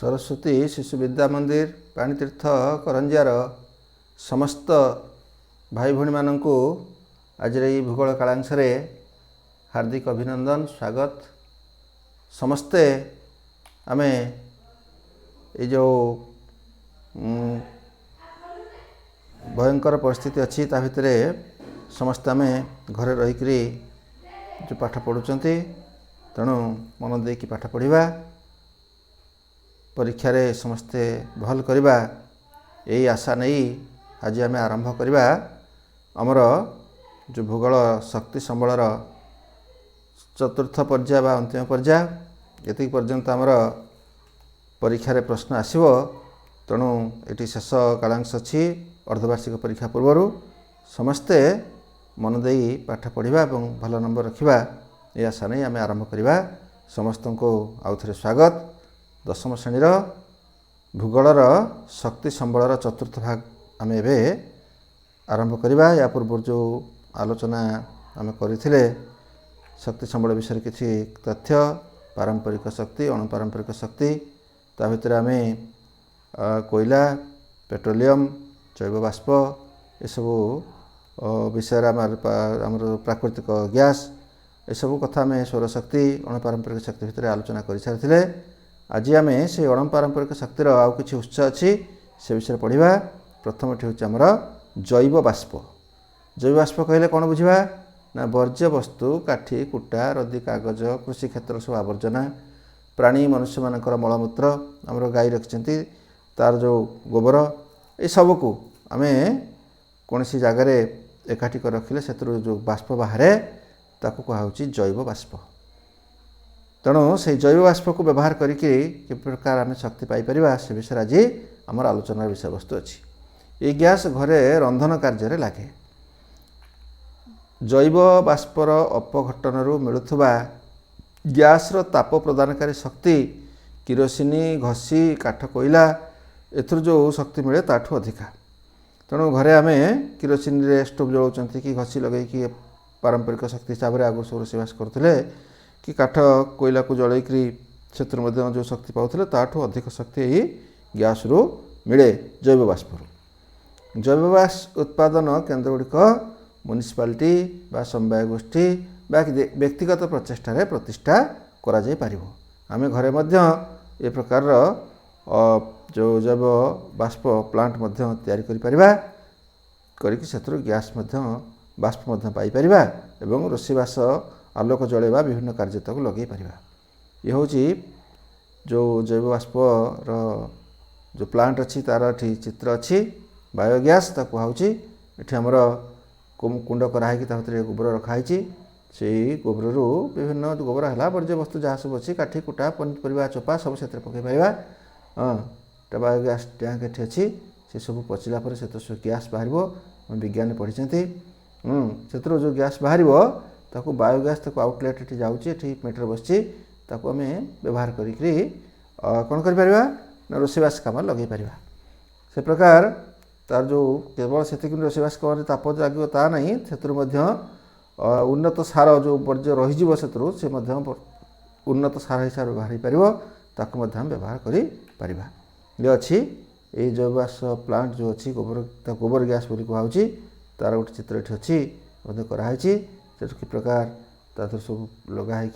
सरस्वती शिशु विद्या मंदिर पाणीतीर्थ करंजियार समस्त भाई भौणी मानू आज भूगोल कालांश हार्दिक अभिनंदन स्वागत। समस्ते आमे ये जो भयंकर परिस्थिति अच्छी ता भितर समस्ते आमे घरे रहीकि जो पाठ पढ़ुंट तेणु मन देकी पाठ पढ़ा परीक्षा रे समस्ते भल करवा यही आशा नहीं आज आम आरंभ करवा आमर जो भूगोल शक्ति संबलर चतुर्थ पर्याय बा अंतिम पर्याय ये पर्यंत आमर परीक्षा रे प्रश्न आसव। तेणु ये शेष कालांश अच्छी अर्धवार्षिक परीक्षा पूर्वर समस्ते मन दे पाठ पढ़ा और भल नंबर रखा ये आशा नहीं आम आरंभ करवा। समस्त को आउ थे स्वागत। दशम श्रेणीर भूगोलर शक्ति संबलर चतुर्थ भाग आम ए आरंभ करवा। या पूर्व जो आलोचना आम करथिले शक्ति संबल विषय किसी तथ्य पारंपरिक शक्ति अणुपारंपरिक शक्ति ता भितर आम कोयला पेट्रोलियम जैव बाष्प ये सब विषय आमर प्राकृतिक गैस ये सब कथा आम सौरशक्ति अणुपारंपरिक शक्ति भितर आलोचना कर सारी। आज आम से अणुपारंपरिक शक्तिर आउ कि उत्स अच्छी से विषय पढ़ा। प्रथम हूँ आमर जैव बाष्प। जैव बाष्प कहले कौन बुझा ना वर्ज्य वस्तु काठी कुटा रदी कागज कृषि क्षेत्र सब आवर्जना प्राणी मनुष्य मानकर मलमूत्र आमर गाई रखिंट तार जो गोबर ये सबको आम कौन सी जगार एकाठी कर रखिले से जो बाष्प बाहर ताकू कहुच्छी जैव बाष्प। तेणु से जैव बाष्प को व्यवहार करके प्रकार आम शक्ति पाइपर से विषय आज आमर आलोचनार विषय वस्तु अच्छी। ये गैस घरे रंधन कार्य लगे। जैव बाष्पर अपघटन मिलुवा गैस ताप प्रदानकारी शक्ति किरोसिनी घसी काठ कोईला एथुर जो शक्ति मिले ताठू अधिका। तेणु घरे आम किरोसिन स्टोव जलाउं कि घसी लगे कि पारंपरिक शक्ति हिसाब से आगुरी सब रोषेईबास करते कि काठ कोईला को जलैक्री से जो शक्ति पाते ताठू अधिक शक्ति यही गैस रु मिले जैव बाष्प। जैव बाष्प उत्पादन केन्द्र गुड़िक म्युनिसिपालिटी बा समवाय गोष्ठी बा व्यक्तिगत प्रचेष्टा प्रतिष्ठा करा जाय पारिबो। आमे घरे मध्य ए प्रकार जो जैव बाष्प प्लांट मध्य तैयारी करि परिबा करिकि सेथुर गैस मध्य बाष्प मध्य पाई परिबा एवं रोषेईबास आलोक जलैवा विभिन्न कार्यताक लगे पारिबा। ये हूँ जो जैव बाष्प जो प्लांट अच्छी तार ये चित्र अच्छी बायोगैस ताकू हूँ ये आमर कुंड कराई गोबर रखाई से गोबर रु विभिन्न गोबर है वर्ज्य वस्तु जहाँ सब अच्छी काठी कुटा पनीपरिया चोपा सब से पकई पार। हाँ बायोगैस टैंक ये अच्छी से सब पचिला से गैस बाहर विज्ञान पढ़ी से जो गैस बाहर ताकू बायोगैस ताकू आउटलेट ये जाऊँगी मीटर बसची ताकू आम व्यवहार करी कौन कर रोषेईबास काम लगे पार। से प्रकार तार जो केवल से रोषेईबास काम ताप लगे ता नहीं से उन्नत सार जो वर्ज्य रही से उन्नत सार हिसाब से बाहर पार व्यवहार कर ये अच्छी ये जैव बाष्प प्लांट जो अच्छी गोबर गैस बोली कहुच्छी तार गोटे चित्र ये अच्छी कराई से कि प्रकार तार सब लगाई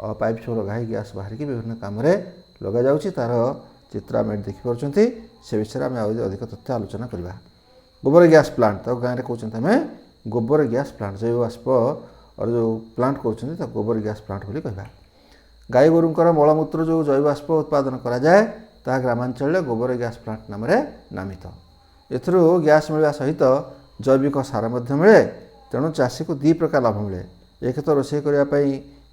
पाइप सब लगाई गैस बाहर की विभिन्न काम लग जाऊँगी तार चित्र आम देखिपुंट से विषय में अधिक तथ्य आलोचना करवा। गोबर गैस प्लांट तो गाँव में कहते आम गोबर गैस प्लांट जैव बाष्प और जो प्लांट कर गोबर गैस प्लांट बोली कहवा। गाई गोरुंकर मलमूत्र जो जैव बाष्प उत्पादन करा जाए ता ग्रामांचल गोबर गैस प्लांट नाम नामित। एथुरु गैस मिलवा सहित जैविक सार मिले। तेणु चाषी को दी प्रकार लाभ मिले। एक तो रोषे करने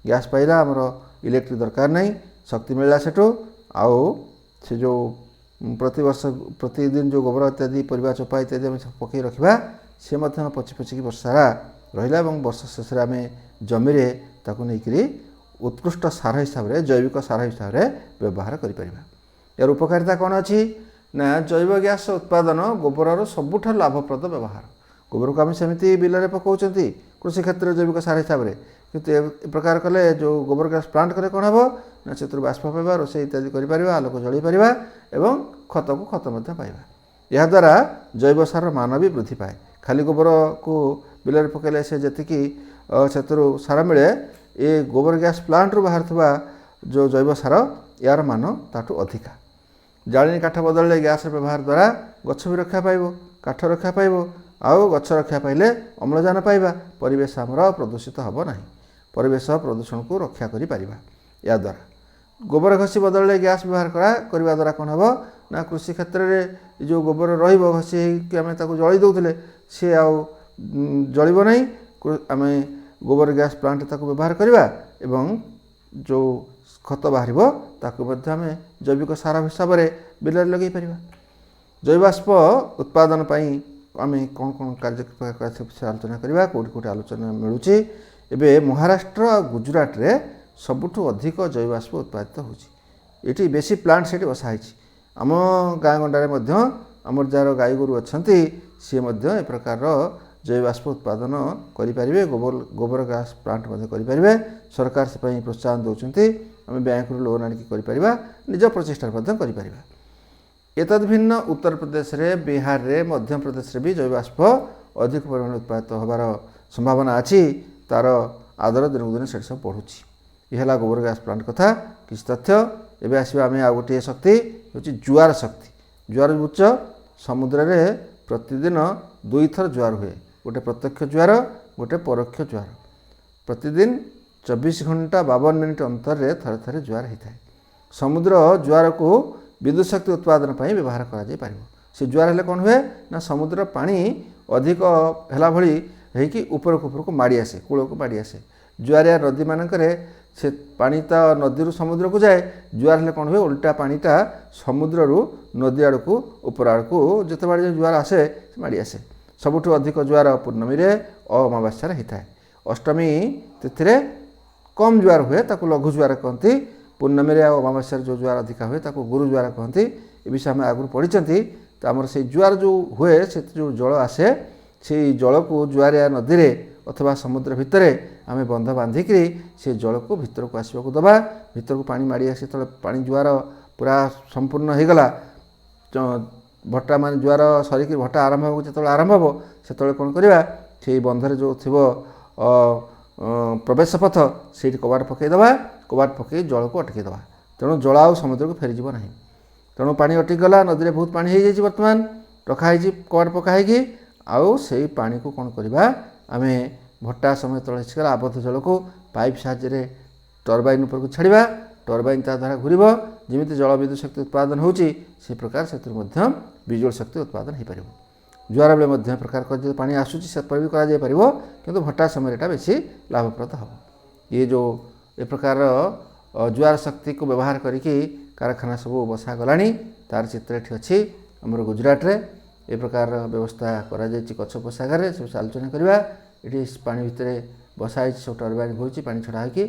गैस पाइला आमर इलेक्ट्रिक दरकार नहीं शक्ति मिलला सेठू आउ से जो प्रतिदिन जो गोबर इत्यादि परिवा चोपा इत्यादि आम पकई रखा सी पची पचिकी वर्ष सारा रहा और वर्ष शेष आम जमी नहीं उत्कृष्ट सार हिसाब से जैविक सार हिसाब से व्यवहार करें। यार उपकारिता कौन अच्छी ना जैव गैस उत्पादन गोबर सबुठ लाभप्रद व्यवहार। गोबर को आम सेमती बिल में पकाउछंती कृषि क्षेत्र जैविक सार हिसाब से किंतु ए प्रकार कले जो गोबर ग्यास प्लांट कले कौन हम ना से बाष्प पाइबा रोषे इत्यादि करें आलोक जल पार एवं खत को खत पाइबा याद्वारा जैव सार मान भी वृद्धि पाए खाली गोबर को बिल पकड़े से जी सार मिले ये गोबर गैस प्लांट रू बाहर जो जैव सार यार मान ताठू अधिका जाणी काठ बदल गैस व्यवहार द्वारा गछ भी रक्षा पाइब काठ रक्षा पाइब आउ गछ रक्षा पाइले अम्लजान पाइबा परिवेश आमर प्रदूषित हम ना परिवेश प्रदूषण को रक्षा करि परिबा या द्वारा गोबर घसी बदल गैस व्यवहार करने द्वारा कौन हम ना कृषि क्षेत्र में जो गोबर रसी आम जलि दौले सी जलिब ना आम गोबर गैस प्लांट ताको व्यवहार करवा एवं जो खत बाहर ताकू आम जैविक सार हिसाब से बिल लगे पार जैवाष्प उत्पादन आम कौन कौन कार्य आलोचना करवा कौटी कौटी आलोचना मिलूँ एवं महाराष्ट्र और गुजरात रे सबुठु अधिक जैवाष्प उत्पादित होती बेसी प्लांट से बसाई आम गाँ गंडारे आमर जार गाई गोरु अच्छा सी ए प्रकार जैवाष्प उत्पादन करें गोबर गैस प्लांट करें सरकार से प्रोत्साहन दौरान आम बैंक लोन आनिक निज प्रचेषा करें एतद भिन्न उत्तर प्रदेश रे बिहार रे मध्य प्रदेश रे भी जैवाष्प अधिक परिमाण उत्पादित होबार संभावना अच्छी तार आदर दिन दिन से सब बढ़ुची यह गोबर गैस प्लांट कथा किसी तथ्य एवं आसवा आम आ गोटे शक्ति हूँ जुआर शक्ति जुआर बुझ समुद्र रे प्रतिदिन 2 थर जुआर हुए गोटे प्रत्यक्ष जुआर गोटे परोक्ष जुआर प्रतिदिन 24 घंटा 52 मिनिट अंतर रे थरे थरे जुआर होता है समुद्र जुआर को विद्युत शक्ति उत्पादन पर व्यवहार कर से जुआर हेल्ले कौन हुए ना समुद्र पानी अधिक है भली होगी उपरक माड़ी आसे कूल को माड़ी आसे जुआरिया नदी मानक से पानी तो नदी समुद्र को जाए जुआर हेल्ले कौन हुए उल्टा पानीटा समुद्र नदी आड़ को ऊपर आड़ को जिते बाड़ी जुआर आसे माड़ी आसे सबुठ अधिक जुआर पूर्णमी रे अमावास्या होता है अष्टमी तिथि कम जुआर हुए ताकू लघु जुआर कहती पूर्णमी और अमावास्या जो जुआर अधिका हुए ताकू गुरु जुआर कहती ए विषय आम आगुरी पढ़ी तो आमर से जुआर जो हुए से जो जल आसे से जल को जुआरिया नदी रे अथवा समुद्र भितर आम बंध बांधिक से जल को भितर को आसवाक दबा भितर को पानी माड़ी आसे तो पानी जुआर पूरा संपूर्ण हो गला भट्टा मान जुआर सरिक भट्टा आरंभ हो जो आरंभ हो से कौन करवा से बंधर जो थी प्रवेश पथ से कबाट पकईदे कबाट पकई जल को अटकईदे तेणु जल आ समुद्र को फेरीज ना तेणु पानी अटकीगला नदी में बहुत पानी हो जाए बर्तमान रखाई कबाट पकाई आउ से पानी को कौन करवा आम भट्टा समय तले गला आबद्ध जल को पाइप साहाय्य टर्बाइन उपर को छाड़ा टर्बाइन ता द्वारा घूर जमी जल विद्युत शक्ति उत्पादन होची से प्रकार से विजुअल शक्ति उत्पादन हो पार जुआर बेले प्रकार कर पानी आसूची से भी कर भट्टा समय बेसी लाभप्रद हम ये जो ए प्रकार जुआर शक्ति को व्यवहार करके कारखाना सब बसा गला तार चित्र ये अच्छी आमर गुजरात रे ए प्रकार व्यवस्था करा कच्छ पोशागार सब आलोचना करवा ये पानी भितर बसाई सब टर्बाइन घूरी पानी छड़ा होगी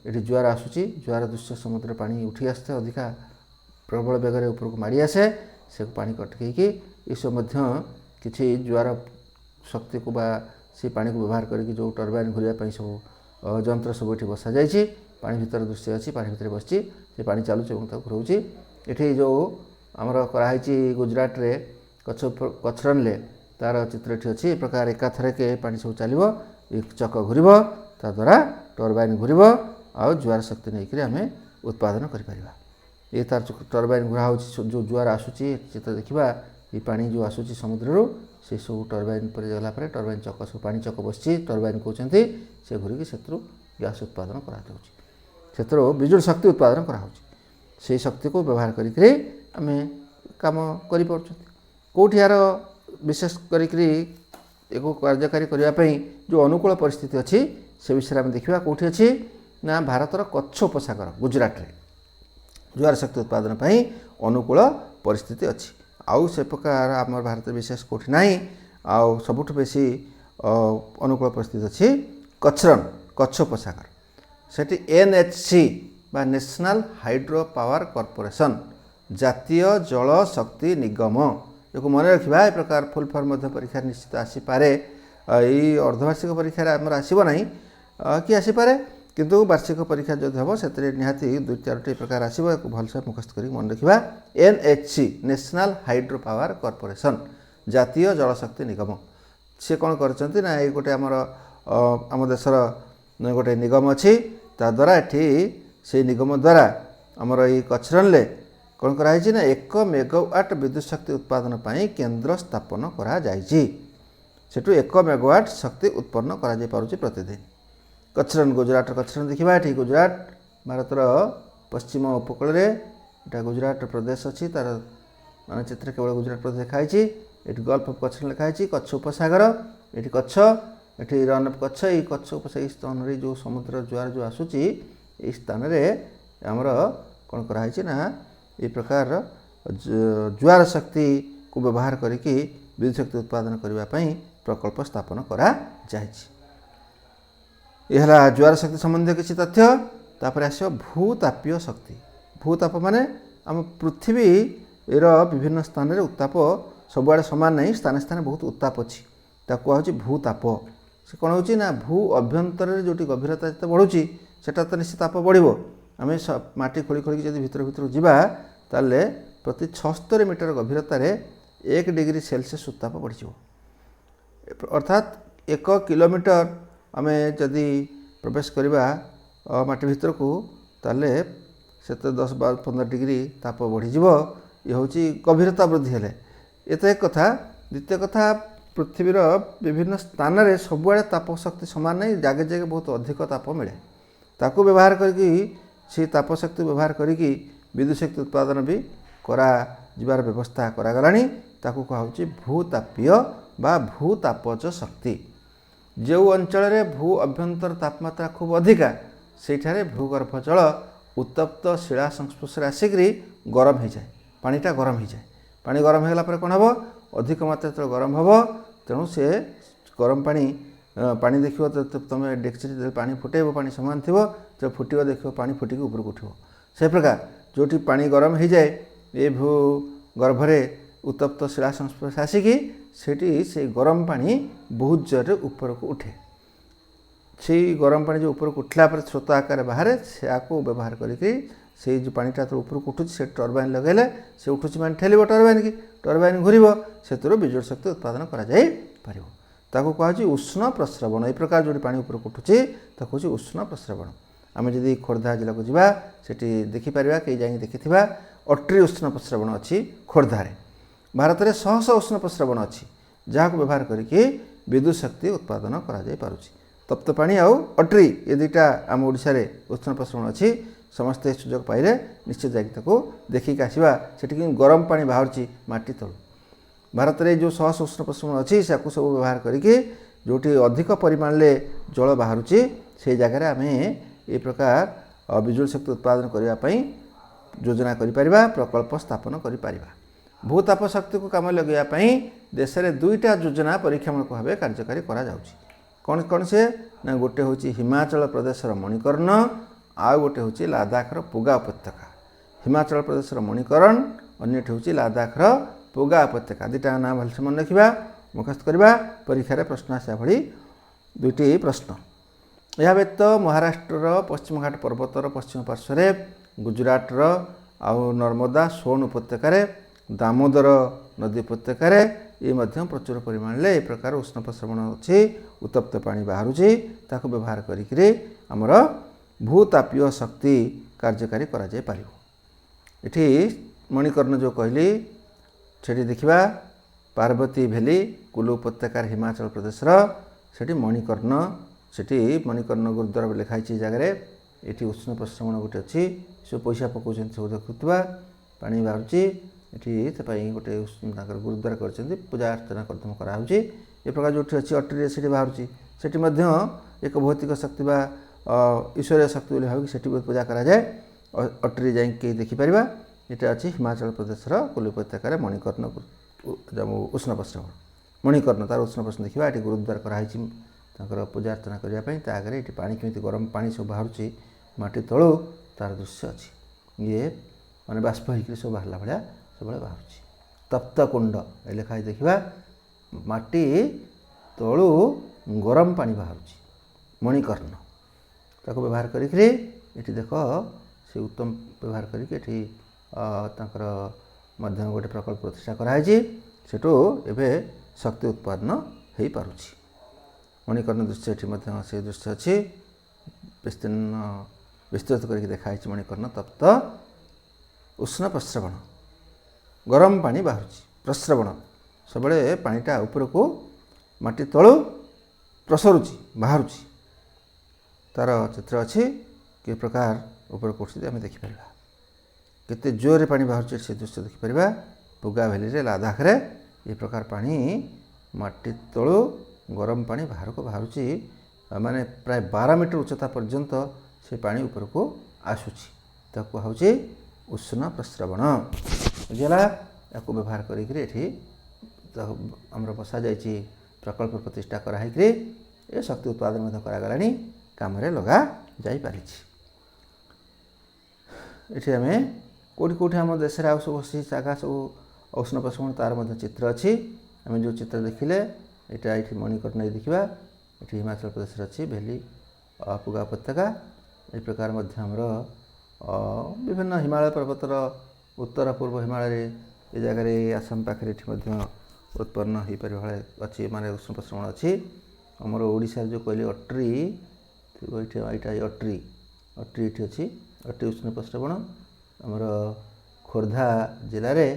ये जुआर आसूची जुआर दृश्य समुद्र पानी उठी आसते अधिका प्रबल बेगर ऊपर को माड़ी आसे से पानी कटकईकि ये सब किसी जुआर शक्ति को बा से पानी को व्यवहार करके जो टर्बाइन घूरने सब जंत्र सब ये बसा जाइए पानी भीतर दृश्य अच्छी पानी भितर बसची से पानी चलुचे घूराऊँगी ये जो आमर कराई गुजरात रे कच्छरन ले तार चित्र ये अच्छी ए प्रकार एकाथर के पानी सब चलो चक घूर ता द्वारा टर्बाइन घूर आ जुआर शक्ति नहीं आम उत्पादन कर ये तार टर्बाइन घुरा हो जो जुआर आसूची चित्र देखा ये पानी जो आसूची समुद्र से सब टर्बाइन पर गलापर टर्बाइन चक सब पानी चक बसी टर्बाइन कहते से घूरिकी से गैस उत्पादन कर विजुअल शक्ति उत्पादन कर शक्ति को व्यवहार करके आम कम कौटी यार विशेष करी कार्यकारी करने जो अनुकूल परिस्थिति अच्छी से विषय में देखा कौटी अच्छी ना भारतर कच्छ उपसागर गुजरात रे जुआर शक्ति उत्पादन पर अनुकूल परिस्थिति अच्छी आउ से प्रकार आम भारत विशेष कौटी ना आउ सबुठ बेसी अनुकूल परिस्थिति अच्छी कच्छ उपसागर सेठी NHC बा नेशनल हाइड्रो पावर कॉर्पोरेशन जातीय जल शक्ति निगम जो मन रखा ए प्रकार फुल फॉर्म परीक्षा निश्चित आसीपे ଏଇ ଅର୍ଦ୍ଧବାର୍ଷିକ ପରୀକ୍ଷାରେ ଆମର ଆସିବ ନାହିଁ କି ଆସିପାରେ, କିନ୍ତୁ ବାର୍ଷିକ ପରୀକ୍ଷା ଯଦି ହେବ ସେଥିରେ ନିହାତି 2-4ଟି ପ୍ରକାର ଆସିବ। ଏହାକୁ ଭଲସେ ମୁଖସ୍ଥ କରି ମନେ ରଖିବା। NHC national hydro power corporation, ଜାତୀୟ ଜଳଶକ୍ତି ନିଗମ। ସେ କ'ଣ କରିଛନ୍ତି ନା ଏଇ ଗୋଟେ ଆମର ଆମ ଦେଶର ଗୋଟେ ନିଗମ ଅଛି, ତାଦ୍ୱାରା ଏଠି ସେଇ ନିଗମ ଦ୍ୱାରା ଆମର ଏଇ କଚରନ୍ରେ କ'ଣ କରାଯାଇଛି ନା 1 ମେଗାୱାଟ୍ ବିଦ୍ୟୁତ୍ ଶକ୍ତି ଉତ୍ପାଦନ ପାଇଁ କେନ୍ଦ୍ର ସ୍ଥାପନ କରାଯାଇଛି। ସେଠୁ 1 ମେଗାୱାଟ୍ ଶକ୍ତି ଉତ୍ପନ୍ନ କରାଯାଇପାରୁଛି ପ୍ରତିଦିନ। କଚରନ୍, ଗୁଜରାଟର କଚରନ୍ ଦେଖିବା। ଏଠି ଗୁଜରାଟ ଭାରତର ପଶ୍ଚିମ ଉପକୂଳରେ, ଏଇଟା ଗୁଜରାଟ ପ୍ରଦେଶ ଅଛି, ତା'ର ମାନଚିତ୍ରରେ କେବଳ ଗୁଜରାଟ ପ୍ରଦେଶ ଲେଖାହେଇଛି। ଏଠି ଗଲ୍ଫ ଅଫ୍ କଚ୍ଛ ଲେଖାହେଇଛି, କଚ୍ଛ ଉପସାଗର, ଏଠି କଚ୍ଛ, ଏଠି ରନ୍ ଅଫ୍ କଚ୍ଛ। ଏଇ କଚ୍ଛ ଉପସାଗର ଏଇ ସ୍ଥାନରେ ଯେଉଁ ସମୁଦ୍ର ଜୁଆର ଯେଉଁ ଆସୁଛି, ଏଇ ସ୍ଥାନରେ ଆମର କ'ଣ କରାହେଇଛି ନା এই ପ୍ରକାରର ଜୁଆର ଶକ୍ତିକୁ ବ୍ୟବହାର କରିକି ବିଦ୍ୟୁତ୍ ଶକ୍ତି ଉତ୍ପାଦନ କରିବା ପାଇଁ ପ୍ରକଳ୍ପ ସ୍ଥାପନ କରାଯାଇଛି। ଏ ହେଲା ଜୁଆର ଶକ୍ତି ସମ୍ବନ୍ଧୀୟ କିଛି ତଥ୍ୟ। ତାପରେ ଆସିବ ଭୂତାପୀୟ ଶକ୍ତି। ଭୂତାପ ମାନେ ଆମ ପୃଥିବୀର ବିଭିନ୍ନ ସ୍ଥାନରେ ଉତ୍ତାପ ସବୁଆଡ଼େ ସମାନ ନାହିଁ, ସ୍ଥାନେ ସ୍ଥାନେ ବହୁତ ଉତ୍ତାପ ଅଛି, ତାକୁ କୁହାହେଉଛି ଭୂତାପ। ସେ କ'ଣ ହେଉଛି ନା ଭୂ ଅଭ୍ୟନ୍ତରରେ ଯେଉଁଠି ଗଭୀରତା ଯେତେ ବଢ଼ୁଛି ସେଟା ତ ନିଶ୍ଚିତ ତାପ ବଢ଼ିବ। ଆମେ ମାଟି ଖୋଳିକି ଯଦି ଭିତରକୁ ଯିବା ତାହେଲେ ପ୍ରତି 76 ମିଟର ଗଭୀରତାରେ 1 ଡିଗ୍ରୀ ସେଲସିୟସ୍ ଉତ୍ତାପ ବଢ଼ିଯିବ। ଅର୍ଥାତ୍ 1 କିଲୋମିଟର ଆମେ ଯଦି ପ୍ରବେଶ କରିବା ମାଟି ଭିତରକୁ ତାହେଲେ ସେତେ 10-15 ଡିଗ୍ରୀ ତାପ ବଢ଼ିଯିବ। ଇଏ ହେଉଛି ଗଭୀରତା ବୃଦ୍ଧି ହେଲେ। ଏତେ ଏକ କଥା। ଦ୍ୱିତୀୟ କଥା, ପୃଥିବୀର ବିଭିନ୍ନ ସ୍ଥାନରେ ସବୁଆଡ଼େ ତାପ ଶକ୍ତି ସମାନ ନାହିଁ, ଜାଗେ ଜାଗେ ବହୁତ ଅଧିକ ତାପ ମିଳେ। ତାକୁ ବ୍ୟବହାର କରିକି, ସେଇ ତାପ ଶକ୍ତି ବ୍ୟବହାର କରିକି ବିଦ୍ୟୁତ୍ ଶକ୍ତି ଉତ୍ପାଦନ ବି କରାଯିବାର ବ୍ୟବସ୍ଥା କରାଗଲାଣି। ତାକୁ କୁହାହେଉଛି ଭୂତାପୀୟ ବା ଭୂତାପଜ ଶକ୍ତି। ଯେଉଁ ଅଞ୍ଚଳରେ ଭୂ ଅଭ୍ୟନ୍ତର ତାପମାତ୍ରା ଖୁବ୍ ଅଧିକା, ସେଇଠାରେ ଭୂଗର୍ଭ ଜଳ ଉତ୍ତପ୍ତ ଶିଳା ସଂସ୍ପର୍ଶରେ ଆସିକରି ଗରମ ହୋଇଯାଏ, ପାଣିଟା ଗରମ ହୋଇଯାଏ। ପାଣି ଗରମ ହୋଇଗଲା ପରେ କ'ଣ ହେବ, ଅଧିକ ମାତ୍ରା ଯେତେବେଳେ ଗରମ ହେବ, ତେଣୁ ସେ ଗରମ ପାଣି ଦେଖିବ, ତୁମେ ଡେକ୍ଚିରେ ପାଣି ଫୁଟେଇବ, ପାଣି ସମାନ ଥିବ, ଯେତେବେଳେ ଫୁଟିବ ଦେଖିବ ପାଣି ଫୁଟିକି ଉପରକୁ ଉଠିବ। ସେ ପ୍ରକାର ଯେଉଁଠି ପାଣି ଗରମ ହୋଇଯାଏ, ଏ ଭୂ ଗର୍ଭରେ ଉତ୍ତପ୍ତ ଶିଳା ସଂସ୍ପର୍ଶ ଆସିକି ସେଠି ସେଇ ଗରମ ପାଣି ବହୁତ ଜୋରରେ ଉପରକୁ ଉଠେ। ସେଇ ଗରମ ପାଣି ଯେଉଁ ଉପରକୁ ଉଠିଲା ପରେ ସ୍ରୋତ ଆକାରରେ ବାହାରେ, ସେଆକୁ ବ୍ୟବହାର କରିକି ସେଇ ଯେଉଁ ପାଣିଟା ଯେତେବେଳେ ଉପରକୁ ଉଠୁଛି ସେ ଟର୍ବାଇନ୍ ଲଗାଇଲେ ସେ ଉଠୁଛି ପାଣି ଠେଲିବ ଟର୍ବାଇନ୍କି, ଟର୍ବାଇନ୍ ଘୁରିବ, ସେଥିରୁ ବିଦ୍ୟୁତ୍ ଶକ୍ତି ଉତ୍ପାଦନ କରାଯାଇପାରିବ। ତାକୁ କୁହାହେଉଛି ଉଷ୍ଣ ପ୍ରସ୍ରବଣ। ଏହି ପ୍ରକାର ଯେଉଁଠି ପାଣି ଉପରକୁ ଉଠୁଛି ତାକୁ ହେଉଛି ଉଷ୍ଣ ପ୍ରସ୍ରବଣ। ଆମେ ଯଦି ଖୋର୍ଦ୍ଧା ଜିଲ୍ଲାକୁ ଯିବା ସେଠି ଦେଖିପାରିବା, କେହି ଯାଇକି ଦେଖିଥିବା, ଅଟ୍ରି ଉଷ୍ଣ ପ୍ରସ୍ରବଣ ଅଛି ଖୋର୍ଦ୍ଧାରେ। ଭାରତରେ ଶହ ଶହ ଉଷ୍ଣ ପ୍ରସ୍ରବଣ ଅଛି, ଯାହାକୁ ବ୍ୟବହାର କରିକି ବିଦ୍ୟୁତ୍ ଶକ୍ତି ଉତ୍ପାଦନ କରାଯାଇପାରୁଛି। ତପ୍ତପାଣି ଆଉ ଅଟ୍ରି ଏ ଦୁଇଟା ଆମ ଓଡ଼ିଶାରେ ଉଷ୍ଣ ପ୍ରସ୍ରବଣ ଅଛି। ସମସ୍ତେ ସୁଯୋଗ ପାଇଲେ ନିଶ୍ଚିତ ଯାଇକି ତାକୁ ଦେଖିକି ଆସିବା। ସେଠି କିନ୍ତୁ ଗରମ ପାଣି ବାହାରୁଛି ମାଟି ତଳୁ। ଭାରତରେ ଯେଉଁ ଶହ ଶହ ଉଷ୍ଣ ପ୍ରସ୍ରବଣ ଅଛି, ସେକୁ ସବୁ ବ୍ୟବହାର କରିକି ଯେଉଁଠି ଅଧିକ ପରିମାଣରେ ଜଳ ବାହାରୁଛି ସେଇ ଜାଗାରେ ଆମେ ଏ ପ୍ରକାର ବିଦ୍ୟୁତ୍ ଶକ୍ତି ଉତ୍ପାଦନ କରିବା ପାଇଁ ଯୋଜନା କରିପାରିବା, ପ୍ରକଳ୍ପ ସ୍ଥାପନ କରିପାରିବା। ଭୂତାପ ଶକ୍ତିକୁ କାମ ଲଗାଇବା ପାଇଁ ଦେଶରେ 2ଟା ଯୋଜନା ପରୀକ୍ଷାମୂଳକ ଭାବେ କାର୍ଯ୍ୟକାରୀ କରାଯାଉଛି। କ'ଣ କ'ଣ ସେ ନା, ଗୋଟେ ହେଉଛି ହିମାଚଳ ପ୍ରଦେଶର ମଣିକର୍ଣ୍ଣ, ଆଉ ଗୋଟେ ହେଉଛି ଲାଦାଖର ପୁଗା ଉପତ୍ୟକା। ହିମାଚଳ ପ୍ରଦେଶର ମଣିକରଣ, ଅନ୍ୟଟି ହେଉଛି ଲାଦାଖର ପୁଗା ଉପତ୍ୟକା। ଦୁଇଟା ନାଁ ଭଲସେ ମନେ ରଖିବା, ମୁଖସ୍ଥ କରିବା। ପରୀକ୍ଷାରେ ପ୍ରଶ୍ନ ଆସିବା ଭଳି 2ଟି ପ୍ରଶ୍ନ। ଏହା ବ୍ୟତୀତ ମହାରାଷ୍ଟ୍ରର ପଶ୍ଚିମଘାଟ ପର୍ବତର ପଶ୍ଚିମ ପାର୍ଶ୍ୱରେ, ଗୁଜରାଟର ଆଉ ନର୍ମଦା ସୋନ ଉପତ୍ୟକାରେ, ଦାମୋଦର ନଦୀ ଉପତ୍ୟକାରେ ଏ ମଧ୍ୟ ପ୍ରଚୁର ପରିମାଣରେ ଏ ପ୍ରକାର ଉଷ୍ଣ ପ୍ରସ୍ରବଣ ଅଛି, ଉତ୍ତପ୍ତ ପାଣି ବାହାରୁଛି। ତାକୁ ବ୍ୟବହାର କରିକିରି ଆମର ଭୂତାପୀୟ ଶକ୍ତି କାର୍ଯ୍ୟକାରୀ କରାଯାଇପାରିବ। ଏଠି ମଣିକର୍ଣ୍ଣ ଯେଉଁ କହିଲି ସେଠି ଦେଖିବା, ପାର୍ବତୀ ଭ୍ୟାଲି କୁଲୁ ଉପତ୍ୟକାର ହିମାଚଳ ପ୍ରଦେଶର, ସେଠି ମଣିକର୍ଣ୍ଣ, ସେଠି ମଣିକର୍ଣ୍ଣ ଗୁରୁଦ୍ୱାର ଲେଖାହେଇଛି ଏ ଜାଗାରେ। ଏଠି ଉଷ୍ଣ ପ୍ରସ୍ରବଣ ଗୋଟେ ଅଛି, ସବୁ ପଇସା ପକାଉଛନ୍ତି, ସବୁ ଦେଖୁଥିବା, ପାଣି ବାହାରୁଛି। ଏଠି ସେଥିପାଇଁ ଗୋଟେ ତାଙ୍କର ଗୁରୁଦ୍ୱାର କରିଛନ୍ତି, ପୂଜା ଅର୍ଚ୍ଚନା କରାହେଉଛି। ଏ ପ୍ରକାର ଯେଉଁଠି ଅଛି ଅଟ୍ରିରେ ସେଠି ବାହାରୁଛି, ସେଠି ମଧ୍ୟ ଏକ ଭୌତିକ ଶକ୍ତି ବା ଈଶ୍ୱରୀୟ ଶକ୍ତି ବୋଲି ଭାବିକି ସେଠି ପୂଜା କରାଯାଏ। ଅଟ୍ରି ଯାଇକି ଦେଖିପାରିବା। ଏଇଟା ଅଛି ହିମାଚଳ ପ୍ରଦେଶର କୁଲୁ ଉପତ୍ୟକାରେ ମଣିକର୍ଣ୍ଣ ଉଷ୍ଣ ପ୍ରସ୍ରବଣ। ମଣିକର୍ଣ୍ଣ ତାର ଉଷ୍ଣ ପ୍ରସ୍ରବଣ ଦେଖିବା। ଏଠି ଗୁରୁଦ୍ୱାର କରାହେଇଛି ତାଙ୍କର ପୂଜା ଅର୍ଚ୍ଚନା କରିବା ପାଇଁ। ତା ଆଗରେ ଏଠି ପାଣି କେମିତି ଗରମ ପାଣି ସବୁ ବାହାରୁଛି ମାଟି ତଳୁ, ତାର ଦୃଶ୍ୟ ଅଛି। ଇଏ ମାନେ ବାଷ୍ପ ହେଇକରି ସବୁ ବାହାରିଲା ଭଳିଆ ସବୁବେଳେ ବାହାରୁଛି। ତପ୍ତ କୁଣ୍ଡ ଏ ଲେଖାହେଇ ଦେଖିବା, ମାଟି तलू गरम पानी बाहर मणिकर्ण ताको व्यवहार करिकरी एठी देख से उत्तम व्यवहार करिके एठी तांकर माध्यम गोटे प्रकल्प प्रतिष्ठा कराई सेठू एबे शक्ति उत्पादन हो पारुछि। मणिकर्ण दृश्य एठी मध्य से दृश्य अच्छी विस्तृत करके देखाई मणिकर्ण तप्त उष्ण प्रस्रवण गरम पानी बाहर प्रस्रवण सब पानीटा उपरको माटी तलू प्रसरुची बाहर तार चित्र अच्छी कि प्रकार ऊपर उठती आम देखिपर केते जोरे पानी बाहर से दृश्य देखिपर पुगा भैली लद्दाख रे ये प्रकार पानी माटी तलू गरम पानी बाहर को बाहर माने प्राय 12 मीटर उच्चता पर्यंत से पानी ऊपर को आसूची ताकू हूँ उष्ण प्रस्रवण बुझेगा या व्यवहार करी आमर बसा जाइए प्रकल्प प्रतिष्ठा कराई ये शक्ति उत्पादन करागलानी काम लगा जाई पारी। ये आम कौटी कौटी आम देश में सब जगह सब उष्ण प्रस्रवण तार चित्र अच्छी आम जो चित्र देखिले यहाँ ये मणिकर्ण देखा ये हिमाचल प्रदेश अच्छी भेली पुगा उपत्यका ये प्रकार आमर विभिन्न हिमालय पर्वतर उत्तर पूर्व हिमालय ये जगह आसाम पाखे उत्पन्न हो पार भाई अच्छी माने उष्ण प्रस्रवण अच्छी आमर ओडिशा जो कहली अट्री यहाँ अट्री अट्री ये अच्छी अट्री उष्ण प्रस्रवण आमर खोर्धा जिले में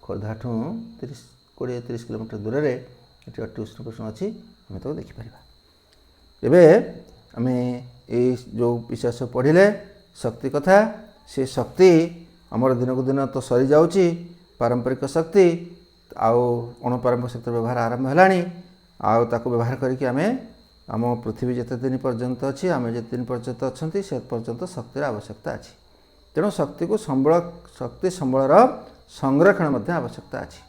खोर्धा ठूँ 20-30 किलोमीटर दूर में ये अट्री उष्ण प्रस्रवण अच्छी आम तो देखिपर। एवं आम ये जो विषय सब पढ़ले शक्ति कथा से शक्ति आमर दिन को दिन तो सरी जाउची पारंपरिक शक्ति अणुपारंपरिक शक्ति व्यवहार आरंभ है ताको व्यवहार करके आम आम पृथ्वी जिते दिन पर्यंत अच्छी आम जिते दिन पर्यंत अच्छा से पर्यंत शक्तिर आवश्यकता अच्छी तेणु शक्ति को संबल शक्ति संबलर संरक्षण आवश्यकता अच्छी।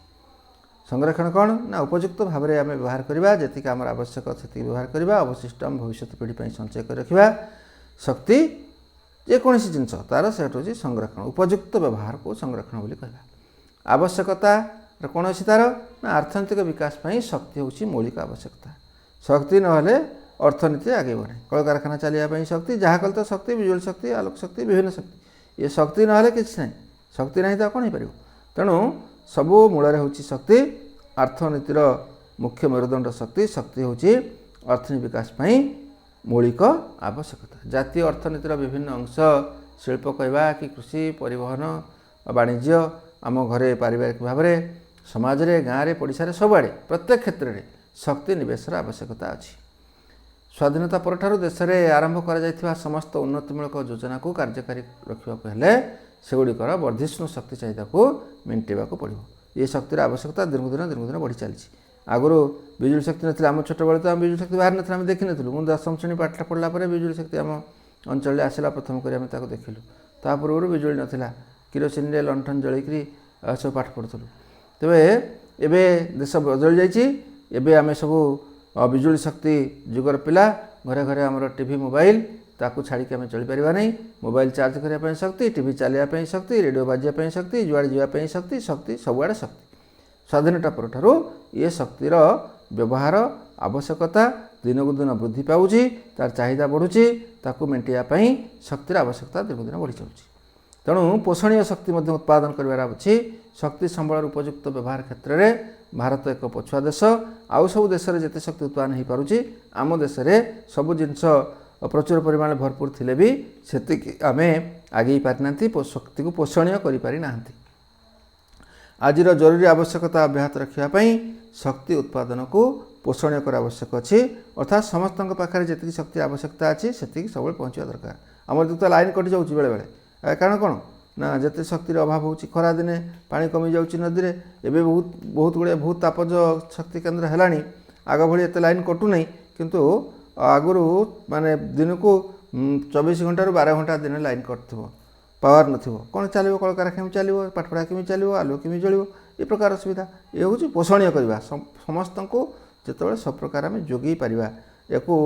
संरक्षण कौन ना उपयुक्त भाव में आम व्यवहार करवा जी आम आवश्यक से व्यवहार करवा अवशिष्ट आम भविष्य पीढ़ी पर संचय कर रखा शक्ति जेकोसी जिनस तार से हूँ संरक्षण उपयुक्त व्यवहार को संरक्षण बोली कहला। आवश्यकता कौन अच्छी तार ना अर्थनैतिक विकास पर शक्ति हूँ मौलिक आवश्यकता शक्ति नहले अर्थनीति आगे बढ़े कल कारखाना चलिया शक्ति जहाँ कल तो शक्ति विजुअल शक्ति आलोक शक्ति विभिन्न शक्ति ये शक्ति ना किसी ना शक्ति ना तो कौन हो पार तेणु सबू मूल हूँ शक्ति अर्थनीतिर मुख्य मेरुदंड शक्ति शक्ति हूँ अर्थनीति विकास पर मौलिक आवश्यकता जातीय अर्थनीतिर विभिन्न अंश शिल्प कहवा कि कृषि परिवहन वाणिज्य आम घरे पारिवारिक भाव में समाज रे गाँव में पड़िशा सबुआड़े प्रत्येक क्षेत्र में शक्ति निवेशर आवश्यकता अच्छी। स्वाधीनता पर देश में आरंभ कर समस्त उन्नतिमूलक योजना को कार्यकारी रखा हेले सेगुड़िकर वर्धिष्णु शक्ति चाहिदा को मेन्टेवा पड़ो ये शक्तिर आवश्यकता दिन को दिन बढ़ी चली। आगुरी बिजुली शक्ति ना आम छोट बड़े तो आम बिजुली शक्ति बाहर ना देखी नु मुझे 10वीं श्रेणी पाठ पढ़ला बिजुली शक्ति आम अंचल आसला प्रथम कर देखिलु ता पूर्व बिजुली नाला किरोसिन लंठन जलिकी सब पाठ पढ़ुलु तेरे एवं देश बदली जाइए आम सब बिजुली शक्ति जुगर पिला घरे घरे आमर टीवी मोबाइल ताकू छाड़ी आम चली पारिबा नहीं मोबाइल चार्ज करने शक्ति टीवी चलिया शक्ति रेडियो बाजिया शक्ति जुआड़े जावाई शक्ति शक्ति सबुआड़े शक्ति स्वाधीनता पर ये शक्तिर व्यवहार आवश्यकता दिन को दिन वृद्धि पाऊँ तार चाहिदा बढ़ुची ताकू मेन्टेवाई शक्तिर आवश्यकता दिन को दिन बढ़ी चलुची तेणु पोषणीय शक्ति उत्पादन कर अच्छी शक्ति संबल उपयुक्त व्यवहार क्षेत्र में भारत एक पछुआ देश आउ सब देश में जिते शक्ति उत्पादन हो पारुची आम देश में सबू जिनस प्रचुर परिमाण भरपूर थिले भी सेतिकी आमे आगे पारिना शक्ति को पोषणीय करि पारिना आजिर जरूरी आवश्यकता अब्याहत रखापी शक्ति उत्पादन को पोषणीय कर आवश्यक अच्छी अर्थात समस्त पाखे जी शक्ति आवश्यकता अच्छी से सब पहुँचा दरकार आमर तो लाइन कटि जाऊँ बेले बेले कारण कौन ना जिते शक्तिर अभाव हो खरा दिने पानी कमी जाऊँ नदी में एवं बहुत बहुत गुड़े बहुत तापज शक्ति केन्द्र है आग भाई एत लाइन कटुना किंतु आगुरी माने दिन को 24 घंटा 12 घंटा दिन लाइन कट पावर नथिबो कौन चलो कल कारखाना चलो पाठपढ़ा केमी चलो आलु केमी चलो ये प्रकार सुविधा ये हूँ पोषणीय करवा समस्त को जिते सब प्रकार आम जोगे पारिबा याकू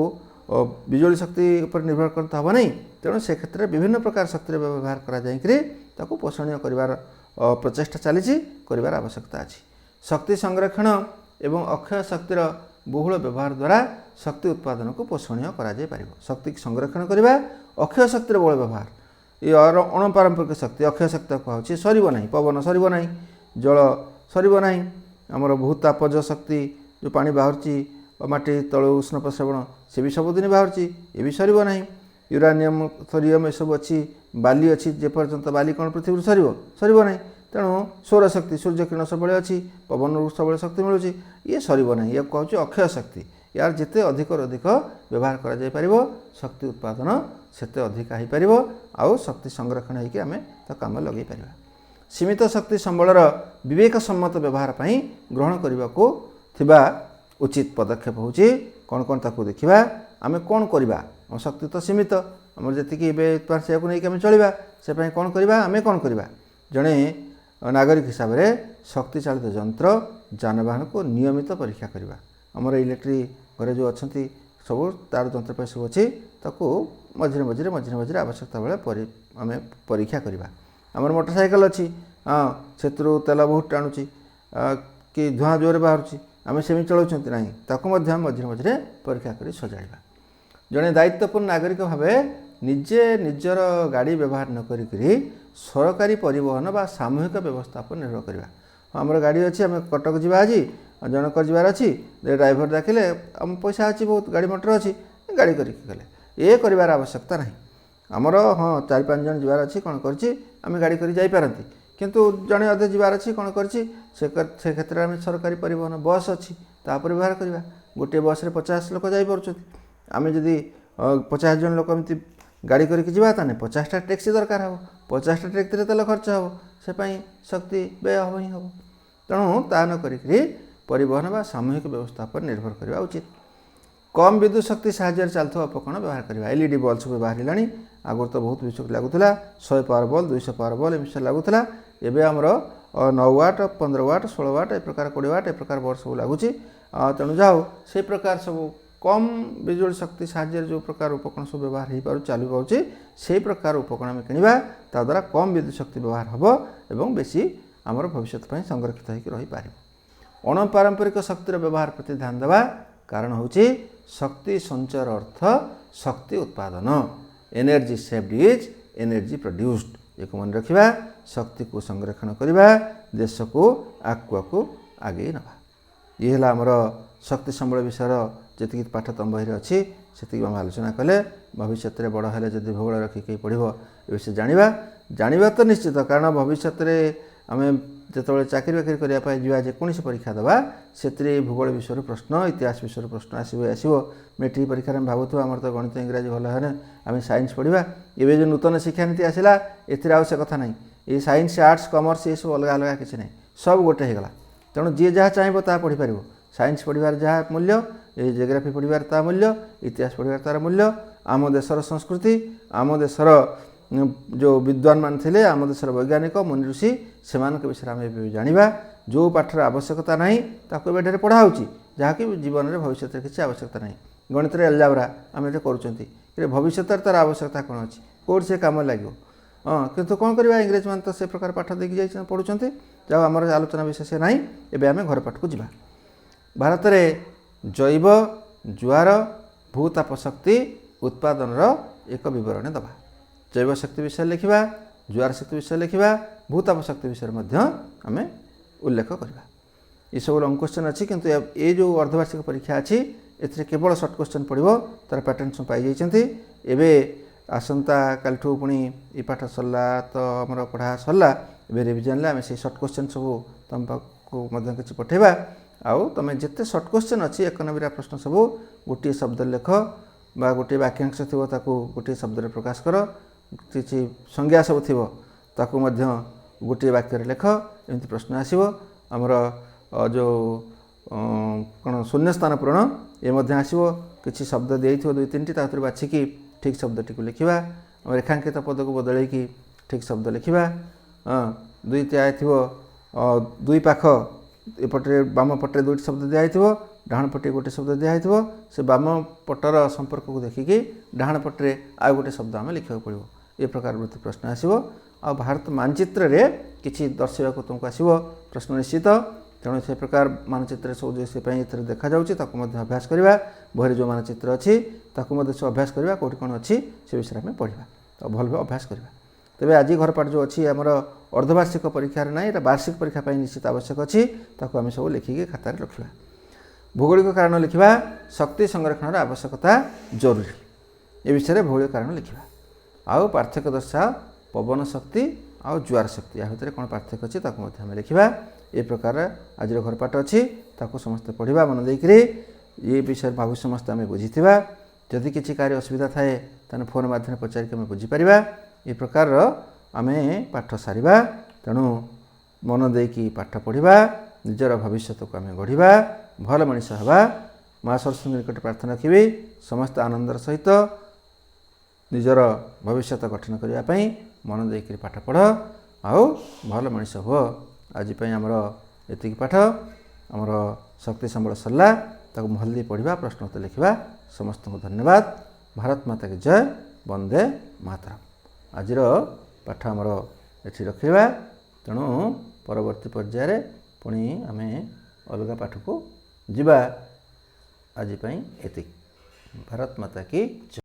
बिजुली शक्ति पर निर्भर करते हम नहीं तेणु से क्षेत्र में विभिन्न प्रकार शक्ति व्यवहार करा पोषणीय कर प्रचेषा चली आवश्यकता अच्छी शक्ति संरक्षण एवं अक्षय शक्तिर बहुल व्यवहार द्वारा शक्ति उत्पादन को पोषणीय करा जाय पारिबो। शक्ति की संरक्षण करबा अक्षय शक्तिर बहुल व्यवहार ये अणपारंपरिक शक्ति अक्षय शक्ति कहूँ सरिब नहीं पवन सरिब नहीं जल सरिब नहीं आमर भूतापज शक्ति जो पानी बाहर माटी तलु उष्ण प्रश्रवण से भी सबुदिन बाहर ये भी सरिब नहीं यूरानियम थोरियम सब अच्छी बाली अच्छी जेपर्यंत बाली कौन पृथ्वी सरिब नहीं तेणु सौर शक्ति सूर्य किरण सब अच्छी पवन सब शक्ति मिलूँ ये सरिब नहीं या कहूँ अक्षय शक्ति यार जिते अधिक अधिक व्यवहार करा जाय परिबो शक्ति उत्पादन सेते अधिक हो पार आउ शक्ति संरक्षण होकर आम काम लगे पार। सीमित शक्ति संबलर विवेक सम्मत व्यवहार पर ग्रहण करने को थिबा उचित पदक्षेप होची कौन कौन ताकू देखा आम कौन करवा आम शक्ति तो सीमित आम जी पार्श्या को लेकिन चलवा से कौन करवा आम कौन करवा जड़े नागरिक हिसाब से शक्ति चालित यंत्र जानवाहन को नियमित परीक्षा करवा आमर इलेक्ट्रिक घरे जो अच्छा सब तार जंत्रपाति सब अच्छी ताकू मझे मझे मझे मझे आवश्यकता बेले आम परीक्षा करवा आमर मोटरसाइकेल अच्छी हाँ से तेल बहुत टाणुची कि धुआं जोर बाहर आम सेमी चलाऊँ ना ताकू मझे मझे परीक्षा कर सजाड़ा जड़े दायित्वपूर्ण नागरिक भाव निजे निजर गाड़ी व्यवहार न करी सरकारी परिवहन बा सामूहिक व्यवस्था पर निर्भर करवा आमर गाड़ी अच्छी आम कटक जावा आज जनक जबार अच्छी ड्राइवर डाकिले आम पैसा अच्छी बहुत गाड़ी मोटर अच्छी गाड़ी करके गले ये करार आवश्यकता ना आमर हाँ 4-5 जन जबार अच्छी कौन करें गाड़ी कर जापारती किंतु जड़े अधे जबार अच्छी कौन कर क्षेत्र में सरकारी परिवहन बस अच्छी तापर व्यवहार करवा गोटे बस रे 50 लोक जापर आम जदि 50 जन लोक एमती गाड़ी करके जावा ताने 50टा टैक्सी दरकार हो 50टा टैक्सी तेल खर्च हो से शक्ति व्यय हम ही हम तेणु ता न करी परिवहन बा सामूहिक व्यवस्था पर निर्भर करवा उचित। कम विद्युत शक्ति साहाय्य चलता उपकरण व्यवहार करवा एलईडी बल्ब सब बाहर आगुरी तो बहुत विद्युत लगुला 100 पावर बल्ब 200 पावर बल्ब एम लगुला एवं आमर 9 वाट 15 वाट 16 वाट ए प्रकार 20 वाट ए प्रकार बल्ब सब लगुच तेणु जाओ से प्रकार सब कम विजुअल शक्ति साहाय्य जो प्रकार उपकरण सब व्यवहार हो पार चली पारे से प्रकार उपकरण आम किणवा द्वारा कम विद्युत शक्ति व्यवहार हम एवं बेसी आमर भविष्य संरक्षित होकर रही पार। अणपारंपरिक शक्तिर व्यवहार प्रति ध्यान देवा कारण होची शक्ति संचय अर्थ शक्ति उत्पादन energy saved is energy produced एक मन रखा शक्ति को संरक्षण करवा देश को आकुआ को आगे नवा ये है आमर शक्ति संबल विषय जी पाठ तम बही अच्छी से आम आलोचना कले भविष्य में बड़ हेले जब भूगोल रखिक पढ़ो ये विषय जाना तो निश्चित कारण भविष्य में आम जो चाकरी बाकरी करने जा जेकोसी परीक्षा देवा से भूगोल विषय प्रश्न इतिहास विषय प्रश्न आसो मेट्रिक परीक्षा में भावुव आम तो गणित इंग्राजी भल है आम साइंस पढ़ा ये जो नूतन शिक्षा नीति आसला ए कथा ना ये साइंस आर्ट्स कमर्स ये सब अलग अलग किसी ना सब गोटे होगा तेणु जी जहाँ चाहिए ता पढ़ी पार साइंस पढ़ार जहाँ मूल्य ये जियोग्राफी पढ़ार ता मूल्य इतिहास पढ़ार तार मूल्य आम देशर संस्कृति आम देशर जो विद्वान मान थे आम देशर वैज्ञानिक मुनि ऋषि से विषय आम जाना जो पाठर आवश्यकता ना ताको एठारे पढ़ाऊँ जहाँकि जीवन में भविष्य किसी आवश्यकता ना गणित एल्जाब्रा आम ये कर भविष्य तार आवश्यकता कौन अच्छी कौट से कम लगे हाँ किंतु कौन करवा इंग्रेज मान तो से प्रकार पाठ देखी जा पढ़ुं जब आम आलोचना विषय से ना एवं आम घर पाठ को जा भारत में जैव ज्वार भूताप शक्ति उत्पादन एक बरणी दबा जैव शक्ति विषय लिखा ज्वार शक्ति विषय लिखा भूताप शक्ति विषय आम उल्लेख करवा ये सब लंग क्वेश्चन अच्छी किंतु ये जो अर्धवार्षिक परीक्षा अच्छी ए केवल सर्ट क्वेश्चन पढ़ो तार पैटर्न सब पाई जाइए आसंता काल पुणी ये पाठ सरला तो आम पढ़ा सरला ए रिविजन आम से सर्ट क्वेश्चन सब तुम पाखु कि पठेबा आउ तुम जिते सर्ट क्वेश्चन अच्छी 1 नंबरिया प्रश्न सब गोटे शब्द लेख बा गोटे वाक्यांश थी गोटे शब्द प्रकाश कर किसी संज्ञा सब थी गोटे वाक्य लेख एमती प्रश्न आसो आमर जो कौन शून्य स्थान पूरण ये आसो किसी शब्द दे 2-3टी ताकि बाछिकी ठीक शब्दटी को लिखा रेखांकित पद को बदल ठीक शब्द लिखा दुई त्याय थी दुई पाख एपटे बाम पटे 2टी शब्द दिखाई डाण पटे गोटे शब्द दिखाई से बाम पटर संपर्क को देखिकी डाण पटे आउ गोटे शब्द आम लिखा पड़ो ये प्रकार वृत्ति प्रश्न आसो आ भारत मानचित्र रे किसी दर्शाइबा तुमको आसो प्रश्न निश्चित तेणु से प्रकार मानचित्र सब जो से देखा जाऊँगी अभ्यास करवा बही जो मानचित्र अच्छी सब अभ्यास करवा कौटी कौन अच्छी से विषय में पढ़ा तो भल भाव अभ्यास करवा तेज आज घरपाठ जो अच्छी आमर अर्धवार्षिक परीक्षार ना यहाँ वार्षिक परीक्षा निश्चित आवश्यक अच्छी आम सब लिखिकी खातार रखा भौगोलिक कारण लिखा शक्ति संरक्षण आवश्यकता जरूरी ए विषय भौगोलिक कारण लिखा आउ पार्थक्य दर्शा पवन शक्ति आउ जुआर शक्ति या भितर कौन पार्थक्य अच्छी आम लिखा ए प्रकार आज घरपाठ अच्छी समस्ते पढ़ा मन देकर ये विषय भाव समस्त आम बुझी जदि किसी कार्य असुविधा थाए तेना फोन माध्यम पचारिक आम बुझीपर ये प्रकार आम पाठ सारिबा तेणु मन देकी पाठ पढ़ा निजर भविष्य को आम गढ़ा भल मनीष हवा माँ सरस्वती निकट प्रार्थना रखी समस्त आनंदर सहित निजर भविष्य गठन करने मन देकर पाठ पढ़ आउ भल मनीष हुआ आज आमर एति पाठ आमर शक्ति संबल सरला भल्दी पढ़ा प्रश्न उत्तर लिखा समस्त को धन्यवाद भारत माता की जय वंदे मातरम आज पाठ आमर ये रखा तेणु परवर्ती पर्यायर पुणी आम अलग पाठ को जीवा आज एति भारत माता की जय।